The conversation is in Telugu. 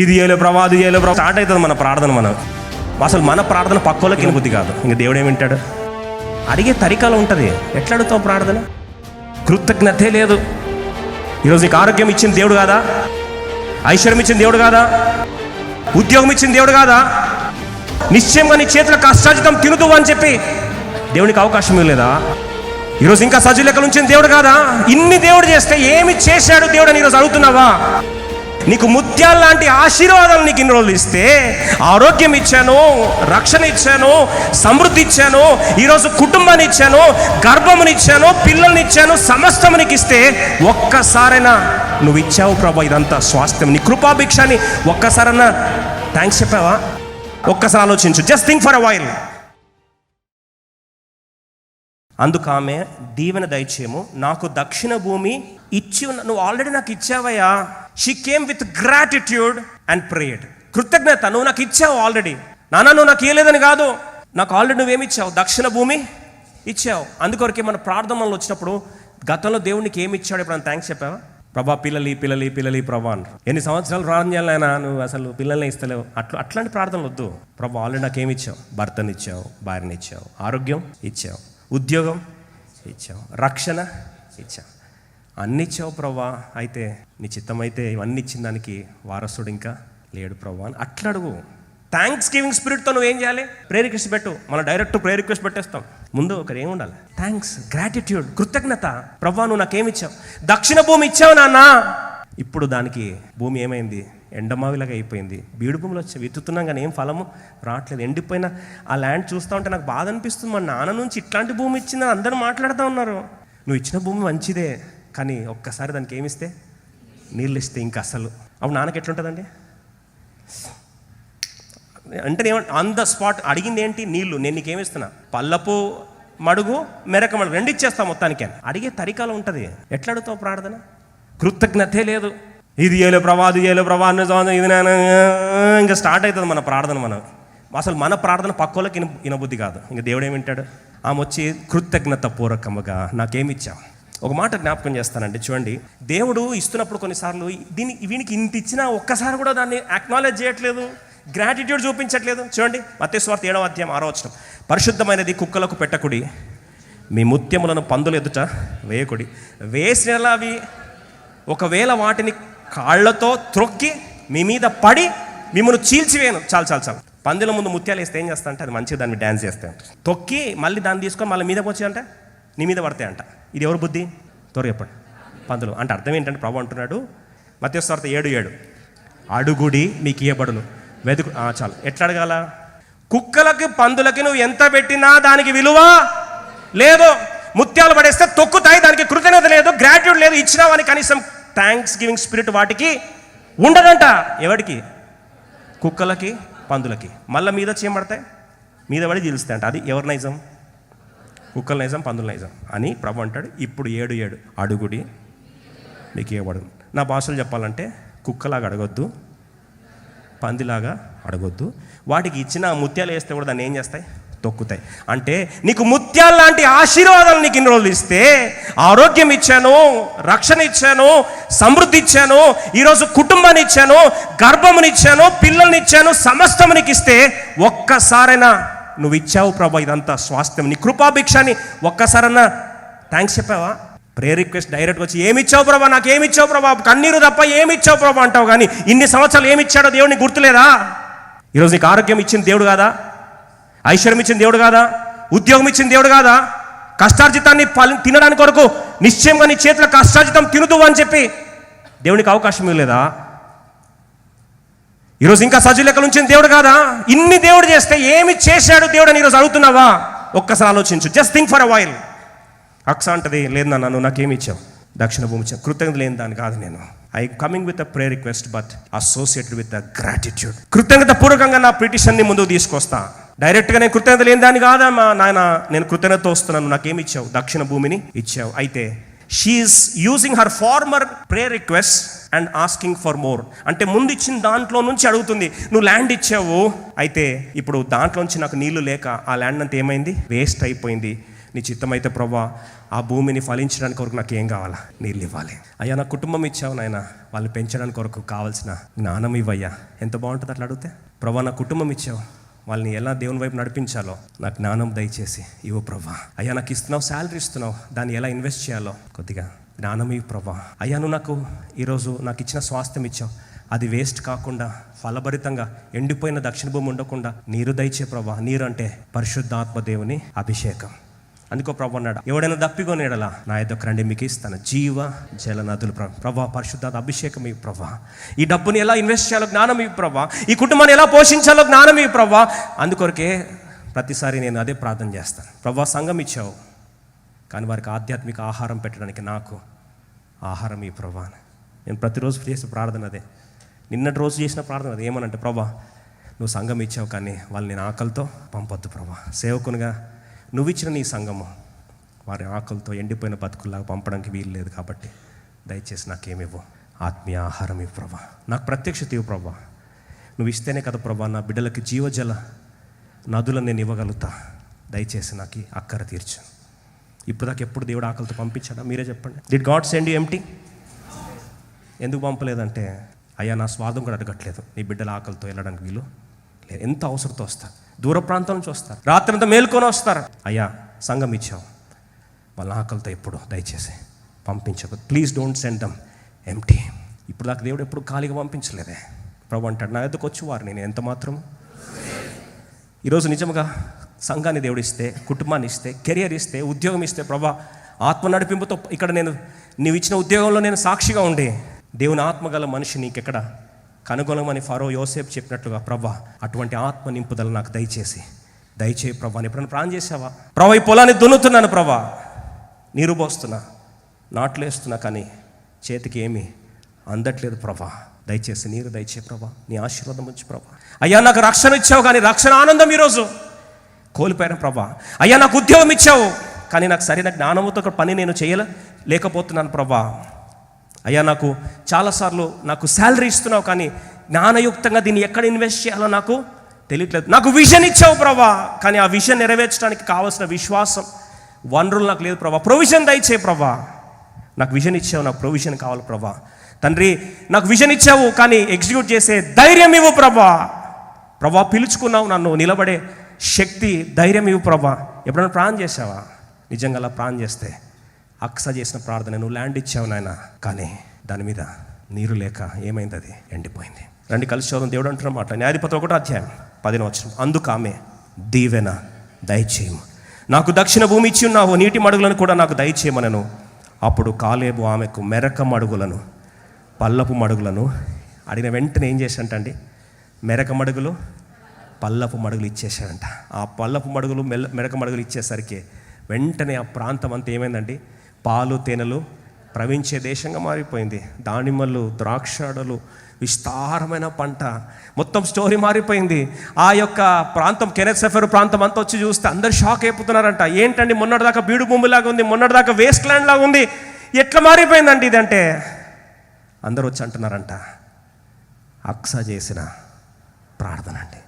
ఇది చేయలే ప్రభా, అది చేయలే ప్రభా స్టార్ట్ అవుతుంది మన ప్రార్థన. మనం అసలు మన ప్రార్థన పక్కోళ్ళకి వినబుద్ధి కాదు. ఇంక దేవుడు ఏమింటాడు? అడిగే తరికాలో ఉంటుంది. ఎట్లా అడుగుతావు ప్రార్థన? కృతజ్ఞతే లేదు. ఈరోజు నీకు ఆరోగ్యం ఇచ్చిన దేవుడు కాదా? ఐశ్వర్యం ఇచ్చిన దేవుడు కాదా? ఉద్యోగం ఇచ్చిన దేవుడు కాదా? నిశ్చయంగా నీ చేతుల కష్టాజితం తినుదు అని చెప్పి దేవునికి అవకాశం లేదా? ఈరోజు ఇంకా సజీవ లెక్కలు ఉంచిన దేవుడు కాదా? ఇన్ని దేవుడు చేస్తే ఏమి చేశాడు దేవుడు అని ఈరోజు అడుగుతున్నావా? నీకు ముత్యాల లాంటి ఆశీర్వాదాలు నీకు ఇన్ని రోజులు ఇస్తే, ఆరోగ్యం ఇచ్చాను, రక్షణ ఇచ్చాను, సమృద్ధి ఇచ్చాను, ఈరోజు కుటుంబాన్ని ఇచ్చాను, గర్భమునిచ్చాను, పిల్లల్ని ఇచ్చాను, సమస్తం నీకు ఇస్తే ఒక్కసారైనా నువ్వు ఇచ్చావు ప్రభా ఇదంతా స్వాస్థ్యం, నీ కృపాభిక్షాన్ని ఒక్కసారైనా థ్యాంక్స్ చెప్పావా? ఒక్కసారి ఆలోచించు. Just think for a while. అందుకు ఆమె దీవెన దయచేయము, నాకు దక్షిణ భూమి ఇచ్చి నువ్వు ఆల్రెడీ నాకు ఇచ్చావయ్యా. She came with gratitude and prayed. కృతజ్ఞత, నువ్వు నాకు ఇచ్చావు ఆల్రెడీ. నాన్న నువ్వు నాకు ఇవ్వలేదని కాదు, నాకు ఆల్రెడీ నువ్వేమి ఇచ్చావు? దక్షిణ భూమి ఇచ్చావు. అందుకొరకే మన ప్రార్థనలు వచ్చినప్పుడు గతంలో దేవునికి ఏమి ఇచ్చాడు ఇప్పుడు థ్యాంక్స్ చెప్పావా? ప్రభా పిల్లలి పిల్లలి పిల్లలి ప్రభా అని ఎన్ని సంవత్సరాలు ప్రార్థన చేయాలైనా నువ్వు అసలు పిల్లల్ని ఇస్తలేవు. అట్లాంటి ప్రార్థనలు వద్దు. ప్రభా ఆల్రెడీ నాకేమి ఇచ్చావు? భర్తని ఇచ్చావు, భార్యని ఇచ్చావు, ఆరోగ్యం ఇచ్చావు, ఉద్యోగం ఇచ్చావు, రక్షణ ఇచ్చావు, అన్ని ఇచ్చావు ప్రభా. అయితే నీ చిత్తం అయితే ఇవన్నీ ఇచ్చిన దానికి వారసుడు ఇంకా లేడు ప్రభా అని అట్లా అడుగు. థ్యాంక్స్ గివింగ్ స్పిరిట్తో నువ్వేం చేయాలి? ప్రేయర్ రిక్వెస్ట్ పెట్టు. మనం డైరెక్ట్ ప్రేయర్ రిక్వెస్ట్ పెట్టేస్తాం. ముందు ఒకరు ఏముండాలి? థ్యాంక్స్, గ్రాటిట్యూడ్, కృతజ్ఞత. ప్రభా నువ్వు నాకేమి ఇచ్చావు? దక్షిణ భూమి ఇచ్చావు నాన్న. ఇప్పుడు దానికి భూమి ఏమైంది? ఎండమావిలాగా అయిపోయింది. బీడు భూములు వచ్చి విత్తుతున్నాం కానీ ఏం ఫలము రావట్లేదు. ఎండిపోయిన ఆ ల్యాండ్ చూస్తూ ఉంటే నాకు బాధ అనిపిస్తుంది. మా నాన్న నుంచి ఇట్లాంటి భూమి ఇచ్చిందని అందరూ మాట్లాడుతూ ఉన్నారు. నువ్వు ఇచ్చిన భూమి మంచిదే, కానీ ఒక్కసారి దానికి ఏమిస్తే, నీళ్ళు ఇస్తే ఇంకా అసలు అప్పుడు నాన్నకి ఎట్లుంటుందండి? అంటే ఆన్ ద స్పాట్ అడిగింది ఏంటి? నీళ్ళు. నేను నీకేమిస్తున్నా? పల్లపు మడుగు, మెరక మడుగు రెండు ఇచ్చేస్తావు మొత్తానికి. అడిగే తరికాలో ఉంటుంది. ఎట్లా అడుగుతావు ప్రార్థన? కృతజ్ఞతే లేదు. ఇది చేయలే ప్రభా, అది చేయలే ప్రభా ఇది ఇంకా స్టార్ట్ అవుతుంది మన ప్రార్థన. మనం అసలు మన ప్రార్థన పక్కోళ్ళకి వినబుద్ధి కాదు. ఇంకా దేవుడు ఏమింటాడు? ఆమె వచ్చి కృతజ్ఞత పూర్వకముగా నాకేమిచ్చావు. ఒక మాట జ్ఞాపకం చేస్తానండి. చూడండి, దేవుడు ఇస్తున్నప్పుడు కొన్నిసార్లు వీనికి ఇంత ఇచ్చినా ఒక్కసారి కూడా దాన్ని అక్నాలెడ్జ్ చేయట్లేదు, గ్రాటిట్యూడ్ చూపించట్లేదు. చూడండి, మత్తయి సువార్త 7వ అధ్యాయం 6వ వచనం, పరిశుద్ధమైనది కుక్కలకు పెట్టకుడి, మీ ముత్యములను పందుల ఎదుట వేయకుడి, వేసినలా అవి ఒకవేళ వాటిని కాళ్లతో త్రొక్కి మీ మీద పడి మిమ్మల్ని చీల్చివేయను. చాలు. పందుల ముందు ముత్యాలు వేస్తే ఏం చేస్తా అంటే అది మంచిగా దాన్ని డ్యాన్స్ చేస్తాయి అంట. తొక్కి మళ్ళీ దాన్ని తీసుకొని మళ్ళీ మీదకి వచ్చాయంట, నీ మీద పడతాయి అంట. ఇది ఎవరు బుద్ధి? త్వరగా చెప్పండి. పందులు. అంటే అర్థం ఏంటంటే ప్రభు అంటున్నాడు మత్తయి సువార్త 7:7, అడుగుడి మీకు ఇయ్యబడును, వెతుకు. చాలు. ఎట్లా అడగాల? కుక్కలకి పందులకి నువ్వు ఎంత పెట్టినా దానికి విలువ లేదు. ముత్యాలు పడేస్తే తొక్కుతాయి, దానికి కృతజ్ఞత లేదు, గ్రాట్యూడ్ లేదు. ఇచ్చినావని కనీసం థ్యాంక్స్ గివింగ్ స్పిరిట్ వాటికి ఉండదంట. ఎవరికి? కుక్కలకి, పందులకి. మళ్ళీ మీద చేయబడతాయి, మీద పడి జీలుస్తాయంట. అది ఎవరి నైజం? కుక్కల నైజం, పందుల నైజం అని ప్రభు అంటాడు. ఇప్పుడు 7:7, అడుగుడి మీకు ఇవ్వబడును. నా భాషలో చెప్పాలంటే కుక్కలాగా అడగొద్దు, పందిలాగా అడగొద్దు. వాటికి ఇచ్చిన ముత్యాలు వేస్తే కూడా దాన్ని ఏం చేస్తాయి? తొక్కుతాయి. అంటే నీకు ముత్యాల లాంటి ఆశీర్వాదాలు నీకు ఇన్ని రోజులు ఇస్తే, ఆరోగ్యం ఇచ్చాను, రక్షణ ఇచ్చాను, సమృద్ధి ఇచ్చాను, ఈరోజు కుటుంబాన్ని ఇచ్చాను, గర్భమునిచ్చాను, పిల్లల్ని ఇచ్చాను, సమస్తం నీకు ఇస్తే ఒక్కసారైనా నువ్వు ఇచ్చావు ప్రభా ఇదంతా స్వాస్థ్యం, నీ కృపాభిక్షాన్ని ఒక్కసారైనా థ్యాంక్స్ చెప్పావా? ప్రేయర్ రిక్వెస్ట్ డైరెక్ట్ వచ్చి ఏమిచ్చావు ప్రభా, నాకు ఏమిచ్చావు ప్రభా, కన్నీరు తప్ప ఏమిచ్చావు ప్రభా అంటావు. కానీ ఇన్ని సంవత్సరాలు ఏమిచ్చాడో దేవుడిని గుర్తులేదా? ఈరోజు నీకు ఆరోగ్యం ఇచ్చిన దేవుడు కాదా? ఐశ్వర్యం ఇచ్చిన దేవుడు కాదా? ఉద్యోగం ఇచ్చిన దేవుడు కాదా? కష్టార్జితాన్ని తినడానికి కొరకు నిశ్చయంగా నీ చేతుల కష్టార్జితం తినుదు అని చెప్పి దేవునికి అవకాశం లేదా? ఈరోజు ఇంకా సజీవ లెక్కలు ఉంచిన దేవుడు కాదా? ఇన్ని దేవుడు చేస్తే ఏమి చేశాడు దేవుడు అని ఈరోజు అడుగుతున్నావా? ఒక్కసారి ఆలోచించు. Just think for a while. అక్స అంటది, లేదు నాన్న నువ్వు నాకేమి ఇచ్చావు? దక్షిణ భూమి ఇచ్చావు. కృతజ్ఞత లేని దాన్ని కాదు నేను. I coming with a prayer request but associated with a gratitude. కృతజ్ఞత పూర్వకంగా నా పిటిషన్ని ముందుకు తీసుకొస్తా. డైరెక్ట్గా నేను కృతజ్ఞత లేని దాన్ని కాదమ్మా నాయన, నేను కృతజ్ఞతతో వస్తున్నాను, నాకేమి ఇచ్చావు? దక్షిణ భూమిని ఇచ్చావు. అయితే she's using her former prayer request and asking for more. అంటే ముందు ఇచ్చిన దాంట్లో నుంచి అడుగుతుంది. నువ్వు ల్యాండ్ ఇచ్చావు, అయితే ఇప్పుడు దాంట్లోంచి నాకు నీళ్లు లేక ఆ ల్యాండ్ అంతా ఏమైంది? వేస్ట్ అయిపోయింది. నీ చిత్తమైతే ప్రభా ఆ భూమిని ఫలించడానికి కొరకు నాకు ఏం కావాలా? నీళ్ళు ఇవ్వాలి. అయ్యా నా కుటుంబం ఇచ్చావు నాయన, వాళ్ళని పెంచడానికి కొరకు కావాల్సిన జ్ఞానం ఇవ్వయ్యా. ఎంత బాగుంటుంది అట్లా అడిగితే. ప్రభా నా కుటుంబం ఇచ్చావు, వాళ్ళని ఎలా దేవుని వైపు నడిపించాలో నాకు జ్ఞానం దయచేసి ఇవ్వు ప్రభా. అయ్యా నాకు ఇస్తున్నావు, శాలరీ ఇస్తున్నావు, దాన్ని ఎలా ఇన్వెస్ట్ చేయాలో కొద్దిగా జ్ఞానం ఇవ్వు ప్రభా. అయ్యా నువ్వు నాకు ఈరోజు నాకు ఇచ్చిన స్వాస్థ్యం ఇచ్చావు, అది వేస్ట్ కాకుండా ఫలభరితంగా ఎండిపోయిన దక్షిణ భూమి ఉండకుండా నీరు దయచే ప్రభా. నీరు అంటే పరిశుద్ధాత్మ దేవుని అభిషేకం. అందుకో ప్రభు అన్నాడు, ఎవడైనా దప్పికొనేడలా నా యొద్దకు రండి, మీకు ఇస్తాను జీవ జల నదులు. ప్రభా పరిశుద్ధాత్మ అభిషేకం ఇవ్వు ప్రభా. ఈ డబ్బుని ఎలా ఇన్వెస్ట్ చేయాలో జ్ఞానం ఇవ్వు ప్రభా. ఈ కుటుంబాన్ని ఎలా పోషించాలో జ్ఞానం ఇవ్వు ప్రభా. అందుకొరకే ప్రతిసారి నేను అదే ప్రార్థన చేస్తాను. ప్రభా సంఘం ఇచ్చావు, కానీ వారికి ఆధ్యాత్మిక ఆహారం పెట్టడానికి నాకు ఆహారం ఇవ్వు ప్రభా. నేను ప్రతిరోజు చేసే ప్రార్థన అదే, నిన్నటి రోజు చేసిన ప్రార్థన అది. ఏమనంటే ప్రభా నువ్వు సంఘం ఇచ్చావు, కానీ వాళ్ళు నేను ఆకలితో పంపొద్దు ప్రభా. సేవకునిగా నువ్వు ఇచ్చిన నీ సంఘము వారి ఆకలితో ఎండిపోయిన బతుకుల్లాగా పంపడానికి వీలు లేదు. కాబట్టి దయచేసి నాకేమివ్వు, ఆత్మీయ ఆహారం ఇవ్వు ప్రభా. నాకు ప్రత్యక్షత ఇవ్వు ప్రభా. నువ్వు ఇస్తేనే కదా ప్రభా నా బిడ్డలకి జీవజల నదులను నేను ఇవ్వగలుగుతా. దయచేసి నాకు అక్కర తీర్చు. ఇప్పుడు దాకా ఎప్పుడు దేవుడు ఆకలితో పంపించాడా? మీరే చెప్పండి. Did God send you empty? ఎందుకు పంపలేదంటే అయ్యా నా స్వార్థం కూడా అడగట్లేదు, నీ బిడ్డల ఆకలితో వెళ్ళడానికి వీలు లేదు. ఎంత అవసరంతో వస్తారు, దూర ప్రాంతం నుంచి వస్తారు, రాత్రంతా మేల్కొని వస్తారు. అయ్యా సంఘం ఇచ్చావు, వాళ్ళ ఆకలితో ఎప్పుడు దయచేసి పంపించకు. Please don't send them empty. ఇప్పుడు దాకా దేవుడు ఎప్పుడు ఖాళీగా పంపించలేదే. ప్రభు అంటాడు, నా ఎద్దకు వచ్చి వారు నేను ఎంత మాత్రం. ఈరోజు నిజంగా సంఘాన్ని దేవుడు ఇస్తే, కుటుంబాన్ని ఇస్తే, కెరియర్ ఇస్తే, ఉద్యోగం ఇస్తే ప్రభా ఆత్మ నడిపింపుతో ఇక్కడ నీవు ఇచ్చిన ఉద్యోగంలో నేను సాక్షిగా ఉండి దేవుని ఆత్మగల మనిషి నీకెక్కడ కనుగొనమని ఫరో యోసేపు చెప్పినట్లుగా ప్రభా అటువంటి ఆత్మ నింపుదల నాకు దయచేయి ప్రభా. ఎప్పుడైనా ప్రాణం చేసావా? ప్రభా ఈ పొలాన్ని దున్నుతున్నాను ప్రభా, నీరు పోస్తున్నా, నాట్లు వేస్తున్నా, కానీ చేతికి ఏమీ అందట్లేదు ప్రభా. దయచేసి నీరు దయచే ప్రభా, నీ ఆశీర్వాదం వచ్చి ప్రభా. అయ్యా నాకు రక్షణ ఇచ్చావు, కానీ రక్షణ ఆనందం ఈరోజు కోల్పోయాను ప్రభా. అయ్యా నాకు ఉద్యోగం ఇచ్చావు, కానీ నాకు సరైన జ్ఞానంతో ఒక పని నేను చేయలేకపోతున్నాను ప్రభా. అయ్యా నాకు చాలాసార్లు నాకు శాలరీ ఇస్తున్నావు, కానీ జ్ఞానయుక్తంగా దీన్ని ఎక్కడ ఇన్వెస్ట్ చేయాలో నాకు తెలియట్లేదు. నాకు విజన్ ఇచ్చావు ప్రభా, కానీ ఆ విజన్ నెరవేర్చడానికి కావాల్సిన విశ్వాసం వనరులు నాకు లేదు ప్రభా. ప్రొవిజన్ దయచే ప్రభా. నాకు విజన్ ఇచ్చావు, నాకు ప్రొవిజన్ కావాలి ప్రభా. తండ్రి నాకు విజన్ ఇచ్చావు, కానీ ఎగ్జిక్యూట్ చేసే ధైర్యం ఇవ్వు ప్రభా. ప్రభా పిలుచుకున్నావు నన్ను, నిలబడే శక్తి ధైర్యం ఇవ్వు ప్రభా. ఎప్పుడైనా ప్రార్థన చేసావా? నిజంగా అలా ప్రార్థన చేస్తే అక్స చేసిన ప్రార్థన నువ్వు ల్యాండ్ ఇచ్చావు నాయన, కానీ దాని మీద నీరు లేక ఏమైంది? అది ఎండిపోయింది. రండి కలిసి చదువు. దేవుడు అంటున్న మాట న్యాయాధిపతులు 1వ అధ్యాయం 10వ వచనం. అందుకు ఆమె దీవెన దయచేయము, నాకు దక్షిణ భూమి ఇచ్చి ఉన్నావు, నీటి మడుగులను కూడా నాకు దయచేయమనను. అప్పుడు కాలేబు ఆమెకు మెరక మడుగులను పల్లపు మడుగులను అడిగిన వెంటనే ఏం చేశాడంటండి? మెరక మడుగులు పల్లపు మడుగులు ఇచ్చేసాడంట. ఆ పల్లపు మడుగులు మెరక మడుగులు ఇచ్చేసరికి వెంటనే ఆ ప్రాంతం అంతా ఏమైందండి? పాలు తేనెలు ప్రవహించే దేశంగా మారిపోయింది. దానిమ్మలు, ద్రాక్షాడలు, విస్తారమైన పంట, మొత్తం స్టోరీ మారిపోయింది. ఆ యొక్క ప్రాంతం కెనెత్ సెఫెరు ప్రాంతం అంతా వచ్చి చూస్తే అందరు షాక్ అయిపోతున్నారంట. ఏంటండి మొన్నటిదాకా బీడు భూమిలాగా ఉంది, మొన్నటిదాకా వేస్ట్ ల్యాండ్ లాగా ఉంది, ఎట్లా మారిపోయిందండి ఇదంటే అందరూ వచ్చి అంటున్నారంట అక్స చేసిన ప్రార్థన అండి.